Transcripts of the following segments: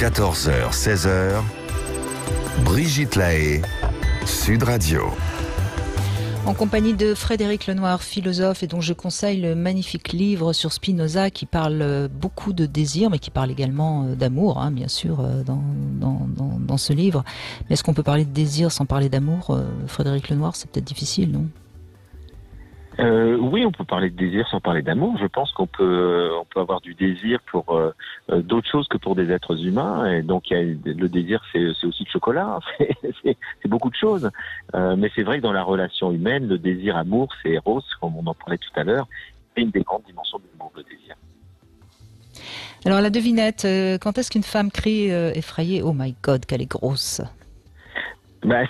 14h, 16h, Brigitte Lahaie, Sud Radio. En compagnie de Frédéric Lenoir, philosophe, et dont je conseille le magnifique livre sur Spinoza qui parle beaucoup de désir, mais qui parle également d'amour, hein, bien sûr, dans ce livre. Mais est-ce qu'on peut parler de désir sans parler d'amour, Frédéric Lenoir? C'est peut-être difficile, non? Oui, on peut parler de désir sans parler d'amour. Je pense qu'on peut avoir du désir pour d'autres choses que pour des êtres humains. Et donc, le désir, c'est aussi le chocolat. C'est beaucoup de choses. Mais c'est vrai que dans la relation humaine, le désir amour, c'est Eros, comme on en parlait tout à l'heure. C'est une des grandes dimensions de l'amour, le désir. Alors, la devinette, quand est-ce qu'une femme crie effrayée « Oh my God, qu'elle est grosse !»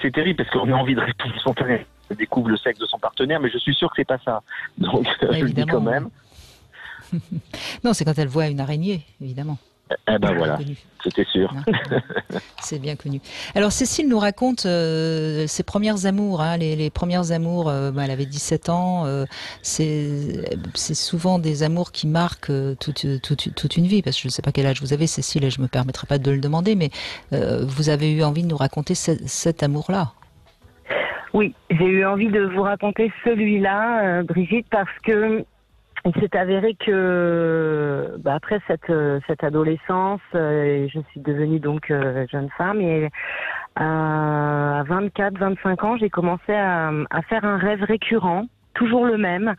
C'est terrible parce qu'on a envie de répondre spontanément. Découvre le sexe de son partenaire, mais je suis sûr que c'est pas ça. Donc, je le dis quand même. Non, c'est quand elle voit une araignée, évidemment. Voilà, c'était sûr. C'est bien connu. Alors, Cécile nous raconte ses premières amours, hein, les premières amours. Elle avait 17 ans. C'est souvent des amours qui marquent toute une vie, parce que je ne sais pas quel âge vous avez, Cécile, et je me permettrai pas de le demander, mais vous avez eu envie de nous raconter cet amour-là. Oui, j'ai eu envie de vous raconter celui-là, Brigitte, parce que il s'est avéré que après cette adolescence, je suis devenue donc jeune femme, et à 24-25 ans, j'ai commencé à faire un rêve récurrent, toujours le même,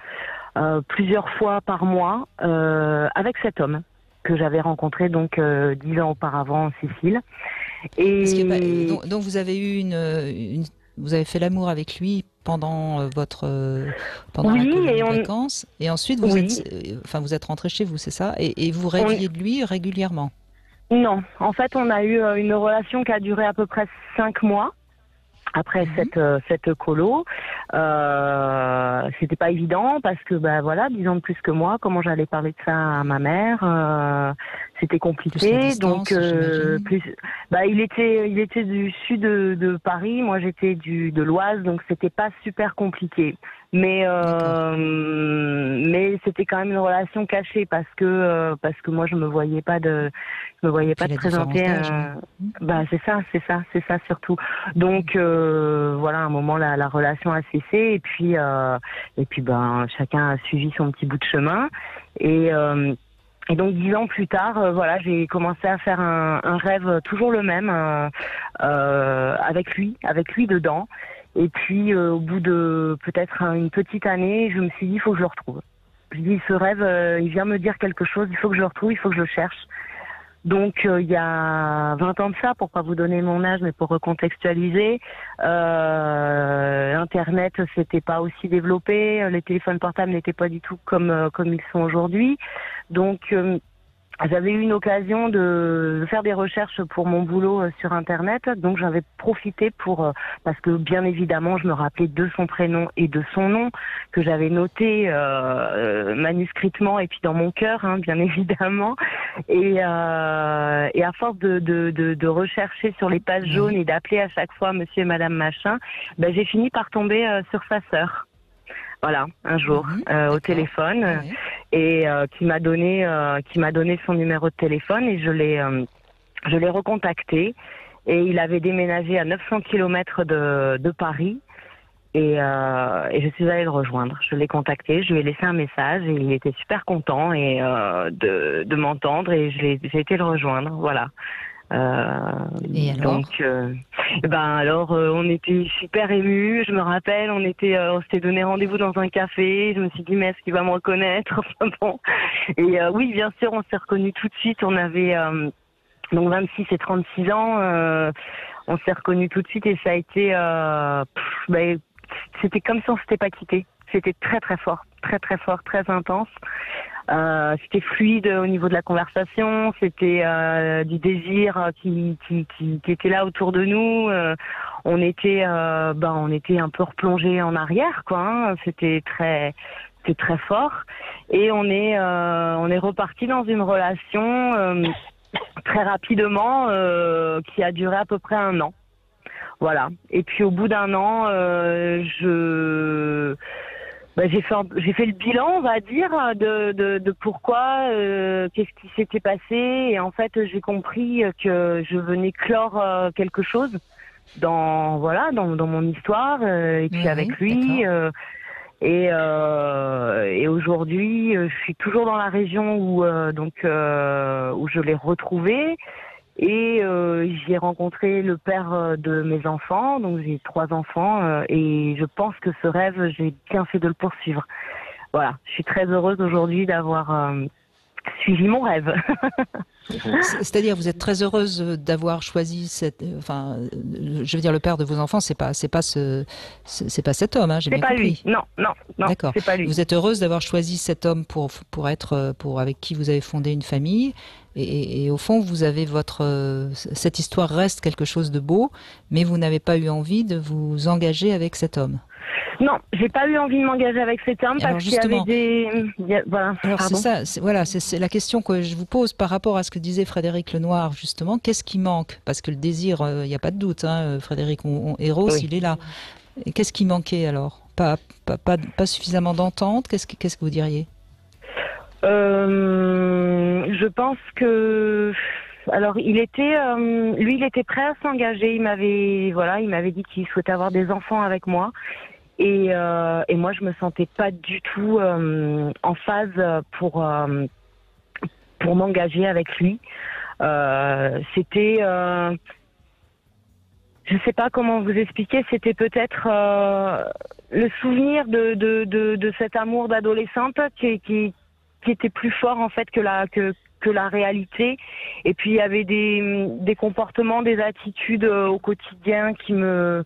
plusieurs fois par mois, avec cet homme que j'avais rencontré donc 10 ans auparavant en Sicile. Et donc vous avez eu vous avez fait l'amour avec lui pendant la colonie de vacances, et ensuite vous êtes rentré chez vous, c'est ça, et vous rêviez de lui régulièrement? Non, en fait on a eu une relation qui a duré à peu près 5 mois. Après cette colo, c'était pas évident parce que 10 ans de plus que moi, comment j'allais parler de ça à ma mère, c'était compliqué. Donc il était du sud de Paris, moi j'étais de l'Oise, donc c'était pas super compliqué. Mais c'était quand même une relation cachée parce que moi je me voyais pas de présenter. C'est ça surtout. Donc à un moment la relation a cessé, et puis chacun a suivi son petit bout de chemin, et donc 10 ans plus tard, j'ai commencé à faire un rêve toujours le même, avec lui dedans. Et puis au bout de peut-être une petite année, je me suis dit il faut que je le retrouve. Je dis ce rêve, il vient me dire quelque chose, il faut que je le retrouve, il faut que je le cherche. Donc il y a 20 ans de ça, pour pas vous donner mon âge, mais pour recontextualiser, Internet s'était pas aussi développé, les téléphones portables n'étaient pas du tout comme ils sont aujourd'hui. Donc j'avais eu une occasion de faire des recherches pour mon boulot sur Internet, donc j'avais profité parce que bien évidemment je me rappelais de son prénom et de son nom que j'avais noté manuscritement et puis dans mon cœur, hein, bien évidemment. Et à force de rechercher sur les pages jaunes et d'appeler à chaque fois Monsieur et Madame Machin, j'ai fini par tomber sur sa sœur. Voilà, un jour au téléphone, et qui m'a donné son numéro de téléphone, et je l'ai recontacté, et il avait déménagé à 900 km de Paris, et je suis allée le rejoindre. Je l'ai contacté, je lui ai laissé un message, et il était super content de m'entendre, et j'ai été le rejoindre. Voilà. Et alors on était super émus, je me rappelle, on s'était donné rendez-vous dans un café, je me suis dit mais est-ce qu'il va me reconnaître? Et oui, bien sûr, on s'est reconnus tout de suite, on avait donc 26 et 36 ans, on s'est reconnus tout de suite, et ça a été c'était comme si on s'était pas quitté. C'était très très fort, très très fort, très intense. C'était fluide au niveau de la conversation, c'était du désir qui était là autour de nous. On était un peu replongé en arrière, quoi. Hein. C'était très fort, et on est reparti dans une relation très rapidement qui a duré à peu près 1 an. Voilà. Et puis au bout d'1 an, J'ai fait le bilan, on va dire, de pourquoi, qu'est-ce qui s'était passé. Et en fait, j'ai compris que je venais clore quelque chose dans mon histoire, et puis avec lui. Et aujourd'hui, je suis toujours dans la région où je l'ai retrouvé. Et j'ai rencontré le père de mes enfants, donc j'ai 3 enfants, et je pense que ce rêve, j'ai bien fait de le poursuivre. Voilà, je suis très heureuse aujourd'hui d'avoir suivi mon rêve. C'est-à-dire, vous êtes très heureuse d'avoir choisi je veux dire, le père de vos enfants, c'est pas cet homme, hein, j'ai bien compris. C'est pas lui, non, d'accord. C'est pas lui. Vous êtes heureuse d'avoir choisi cet homme avec qui vous avez fondé une famille, et au fond, vous avez cette histoire reste quelque chose de beau, mais vous n'avez pas eu envie de vous engager avec cet homme. Non, j'ai pas eu envie de m'engager avec cet homme parce qu'il y avait des... Voilà, alors pardon. C'est la question que je vous pose par rapport à ce que disait Frédéric Lenoir, justement. Qu'est-ce qui manque? Parce que le désir, il n'y a pas de doute, hein, Frédéric Héros, oui. Il est là. Et qu'est-ce qui manquait alors? Pas suffisamment d'entente? Qu'est-ce que vous diriez? Je pense que... Alors, il était prêt à s'engager. Il m'avait dit qu'il souhaitait avoir des enfants avec moi. Et moi, je me sentais pas du tout en phase pour m'engager avec lui. C'était, je sais pas comment vous expliquer. C'était peut-être le souvenir de cet amour d'adolescente qui était plus fort en fait que la réalité. Et puis il y avait des comportements, des attitudes au quotidien qui me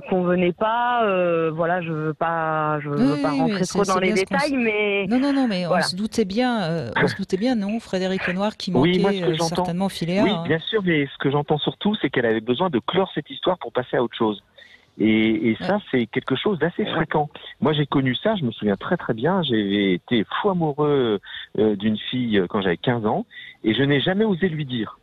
convenaient pas. Je veux pas rentrer trop dans les détails, mais non, mais voilà. on se doutait bien, non, Frédéric Lenoir, qui manquait certainement Philéa. Oui, bien sûr, mais ce que j'entends surtout, c'est qu'elle avait besoin de clore cette histoire pour passer à autre chose. Et ça, c'est quelque chose d'assez fréquent. Moi, j'ai connu ça, je me souviens très très bien. J'ai été fou amoureux d'une fille quand j'avais 15 ans, et je n'ai jamais osé lui dire.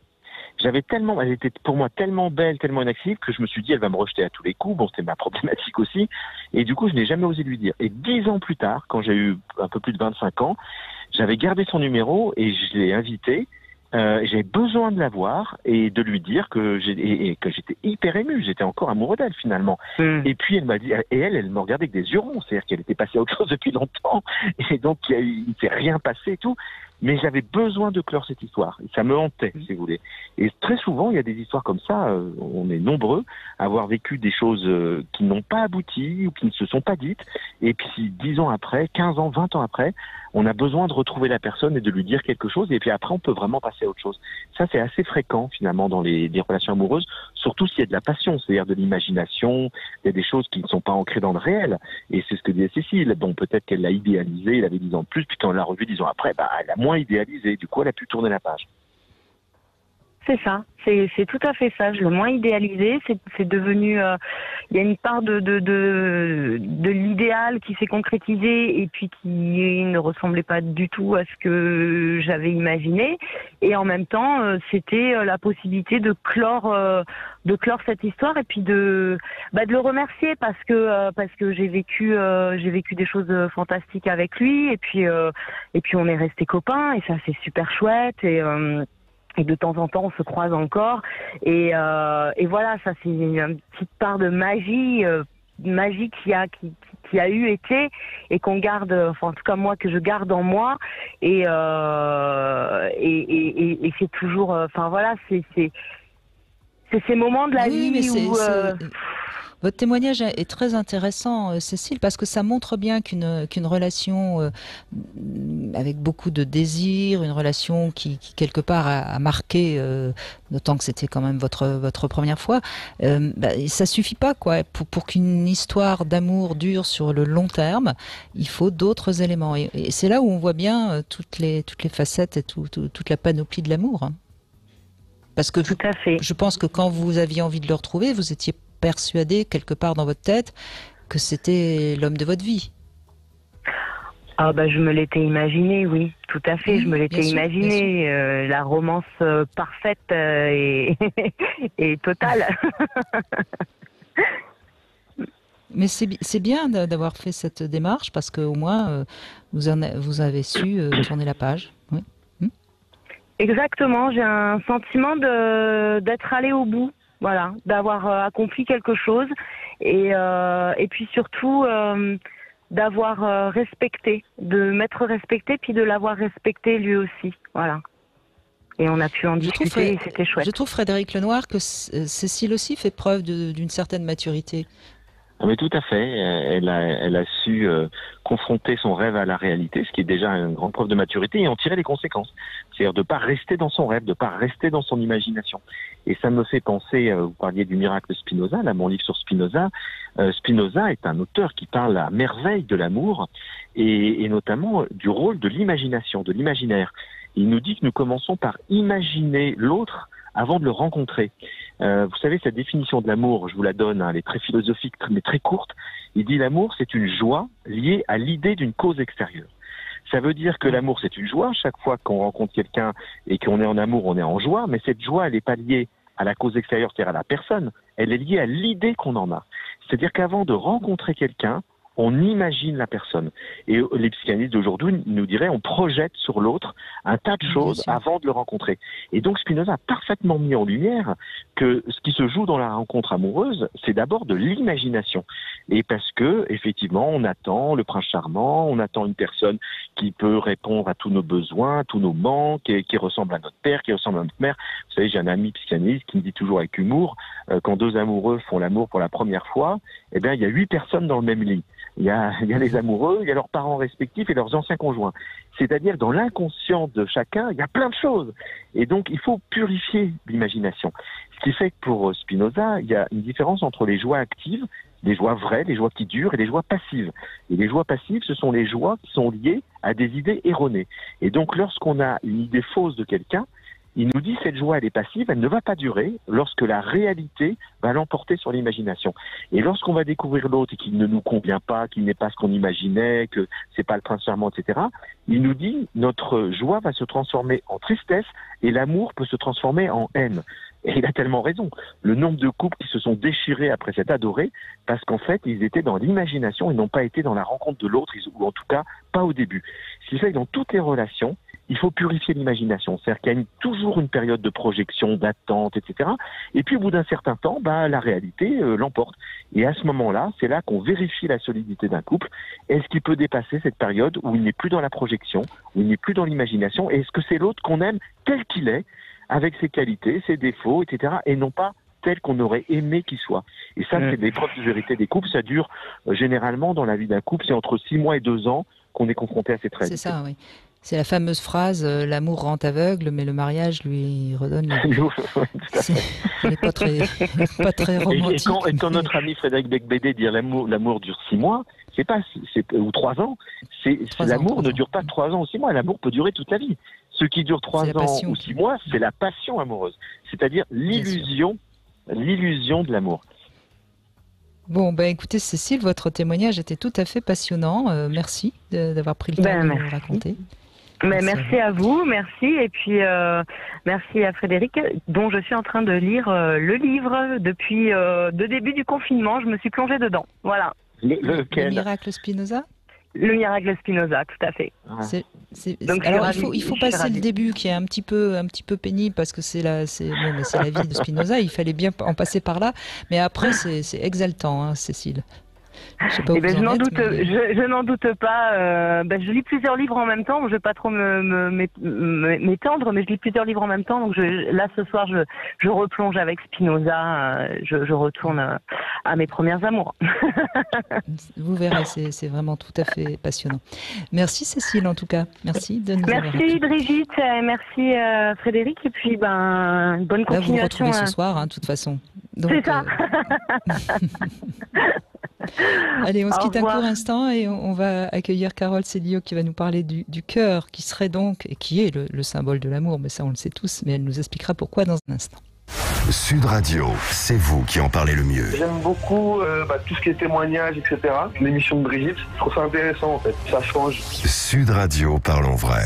Elle était pour moi tellement belle, tellement inaccessible, que je me suis dit, elle va me rejeter à tous les coups. Bon, c'était ma problématique aussi. Et du coup, je n'ai jamais osé lui dire. Et 10 ans plus tard, quand j'ai eu un peu plus de 25 ans, j'avais gardé son numéro et je l'ai invité. J'avais besoin de la voir et de lui dire que j'étais hyper ému, j'étais encore amoureux d'elle finalement. Et puis elle m'a dit, et elle me regardait avec des yeux ronds, c'est-à-dire qu'elle était passée à autre chose depuis longtemps, et donc il ne s'est rien passé et tout. Mais j'avais besoin de clore cette histoire. Et ça me hantait, si vous voulez. Et très souvent, il y a des histoires comme ça. On est nombreux à avoir vécu des choses qui n'ont pas abouti ou qui ne se sont pas dites. Et puis 10 ans après, 15 ans, 20 ans après, on a besoin de retrouver la personne et de lui dire quelque chose. Et puis après, on peut vraiment passer à autre chose. Ça, c'est assez fréquent, finalement, dans les relations amoureuses. Surtout s'il y a de la passion, c'est-à-dire de l'imagination. Il y a des choses qui ne sont pas ancrées dans le réel. Et c'est ce que disait Cécile. Bon, peut-être qu'elle l'a idéalisé, elle avait 10 ans de plus. Puis quand on l'a revu 10 ans après, elle a moins idéalisé. Du coup, elle a pu tourner la page. C'est ça, c'est tout à fait ça. Je l'ai moins idéalisé. C'est devenu, il y a une part de l'idéal qui s'est concrétisé et puis qui ne ressemblait pas du tout à ce que j'avais imaginé. Et en même temps, c'était la possibilité de clore cette histoire et puis de le remercier parce que j'ai vécu des choses fantastiques avec lui et puis on est restés copains et ça c'est super chouette et de temps en temps, on se croise encore. Et voilà, ça c'est une petite part de magie qui a été et qu'on garde, enfin en tout cas moi que je garde en moi. Et c'est toujours, enfin voilà, c'est ces moments de la vie où. Votre témoignage est très intéressant, Cécile, parce que ça montre bien qu'une relation avec beaucoup de désir, une relation qui quelque part a marqué, d'autant que c'était quand même votre première fois, ça suffit pas quoi. Pour qu'une histoire d'amour dure sur le long terme, il faut d'autres éléments. Et c'est là où on voit bien toutes les facettes et toute la panoplie de l'amour. Hein. Parce que tout à fait. Je pense que quand vous aviez envie de le retrouver, vous étiez persuadé quelque part dans votre tête que c'était l'homme de votre vie. Ah je me l'étais imaginé, oui, tout à fait, je me l'étais imaginé, la romance parfaite et totale. Mais c'est bien d'avoir fait cette démarche parce qu'au moins vous avez su tourner la page. Oui. Exactement, j'ai un sentiment d'être allé au bout, voilà, d'avoir accompli quelque chose et puis surtout d'avoir respecté, de m'être respecté puis de l'avoir respecté lui aussi, voilà. Et on a pu en discuter et c'était chouette. Je trouve, Frédéric Lenoir, que Cécile aussi fait preuve d'une certaine maturité. Ah, mais tout à fait. Elle a su confronter son rêve à la réalité, ce qui est déjà une grande preuve de maturité, et en tirer les conséquences. C'est-à-dire de ne pas rester dans son rêve, de ne pas rester dans son imagination. Et ça me fait penser, vous parliez du miracle Spinoza, là, mon livre sur Spinoza. Spinoza est un auteur qui parle à merveille de l'amour, et notamment du rôle de l'imagination, de l'imaginaire. Il nous dit que nous commençons par imaginer l'autre avant de le rencontrer. Vous savez, cette définition de l'amour, je vous la donne, elle est très philosophique, mais très courte. Il dit l'amour, c'est une joie liée à l'idée d'une cause extérieure. Ça veut dire que l'amour, c'est une joie. Chaque fois qu'on rencontre quelqu'un et qu'on est en amour, on est en joie. Mais cette joie, elle n'est pas liée à la cause extérieure, c'est-à-dire à la personne. Elle est liée à l'idée qu'on en a. C'est-à-dire qu'avant de rencontrer quelqu'un, on imagine la personne. Et les psychanalystes d'aujourd'hui nous diraient on projette sur l'autre un tas de choses avant de le rencontrer. Et donc Spinoza a parfaitement mis en lumière que ce qui se joue dans la rencontre amoureuse, c'est d'abord de l'imagination. Et parce que, effectivement, on attend le prince charmant, on attend une personne qui peut répondre à tous nos besoins, à tous nos manques, et qui ressemble à notre père, qui ressemble à notre mère. Vous savez, j'ai un ami psychanalyste qui me dit toujours avec humour, quand deux amoureux font l'amour pour la première fois, eh bien, il y a 8 personnes dans le même lit. Il y a les amoureux, il y a leurs parents respectifs et leurs anciens conjoints. C'est-à-dire, dans l'inconscient de chacun, il y a plein de choses. Et donc, il faut purifier l'imagination. Ce qui fait que pour Spinoza, il y a une différence entre les joies actives, les joies vraies, les joies qui durent, et les joies passives. Et les joies passives, ce sont les joies qui sont liées à des idées erronées. Et donc, lorsqu'on a une idée fausse de quelqu'un, il nous dit cette joie, elle est passive, elle ne va pas durer lorsque la réalité va l'emporter sur l'imagination. Et lorsqu'on va découvrir l'autre et qu'il ne nous convient pas, qu'il n'est pas ce qu'on imaginait, que c'est pas le prince charmant, etc., il nous dit notre joie va se transformer en tristesse et l'amour peut se transformer en haine. Et il a tellement raison. Le nombre de couples qui se sont déchirés après s'être adorés, parce qu'en fait, ils étaient dans l'imagination et n'ont pas été dans la rencontre de l'autre, ou en tout cas, pas au début. Ce qui fait que dans toutes les relations, il faut purifier l'imagination. C'est-à-dire qu'il y a toujours une période de projection, d'attente, etc. Et puis, au bout d'un certain temps, la réalité l'emporte. Et à ce moment-là, c'est là qu'on vérifie la solidité d'un couple. Est-ce qu'il peut dépasser cette période où il n'est plus dans la projection, où il n'est plus dans l'imagination? Et est-ce que c'est l'autre qu'on aime tel qu'il est, avec ses qualités, ses défauts, etc., et non pas tel qu'on aurait aimé qu'il soit. Et ça, c'est l'épreuve de vérité des couples. Ça dure généralement, dans la vie d'un couple, c'est entre 6 mois et 2 ans qu'on est confronté à cette réalité. C'est ça, oui. C'est la fameuse phrase l'amour rend aveugle, mais le mariage lui redonne. Elle n'est pas très romantique. Et quand notre ami Frédéric Becbédé dit l'amour dure 6 mois, ou 3 ans, l'amour ne dure pas 3 ans ou 6 mois. L'amour peut durer toute la vie. Ce qui dure 3 ans ou 6 mois, c'est la passion amoureuse, c'est-à-dire l'illusion de l'amour. Bon, écoutez, Cécile, votre témoignage était tout à fait passionnant. Merci d'avoir pris le temps de nous raconter. Merci à vous, merci. Et puis, merci à Frédéric, dont je suis en train de lire le livre depuis le début du confinement. Je me suis plongée dedans. Voilà. Lequel ? Le miracle Spinoza ? Le miracle Spinoza, tout à fait. Donc, alors, il faut passer le début qui est un petit peu pénible parce que c'est la vie de Spinoza. Il fallait bien en passer par là. Mais après, c'est exaltant, hein, Cécile. Je sais pas où je n'en doute pas. Je lis plusieurs livres en même temps. Je ne vais pas trop m'étendre, mais je lis plusieurs livres en même temps. Donc là, ce soir, je replonge avec Spinoza. Je retourne à mes premières amours. Vous verrez, c'est vraiment tout à fait passionnant. Merci Cécile, en tout cas. Merci de nous avoir appelé. Merci Brigitte, merci Frédéric. Et puis, bonne continuation. Vous vous retrouvez ce soir, de toute façon. Donc, c'est ça. Allez, on se quitte un court instant et on va accueillir Carole Célio qui va nous parler du cœur, qui serait donc, et qui est le symbole de l'amour, mais ça on le sait tous, mais elle nous expliquera pourquoi dans un instant. Sud Radio, c'est vous qui en parlez le mieux. J'aime beaucoup tout ce qui est témoignages, etc. L'émission de Brigitte, je trouve ça intéressant en fait, ça change. Sud Radio, parlons vrai.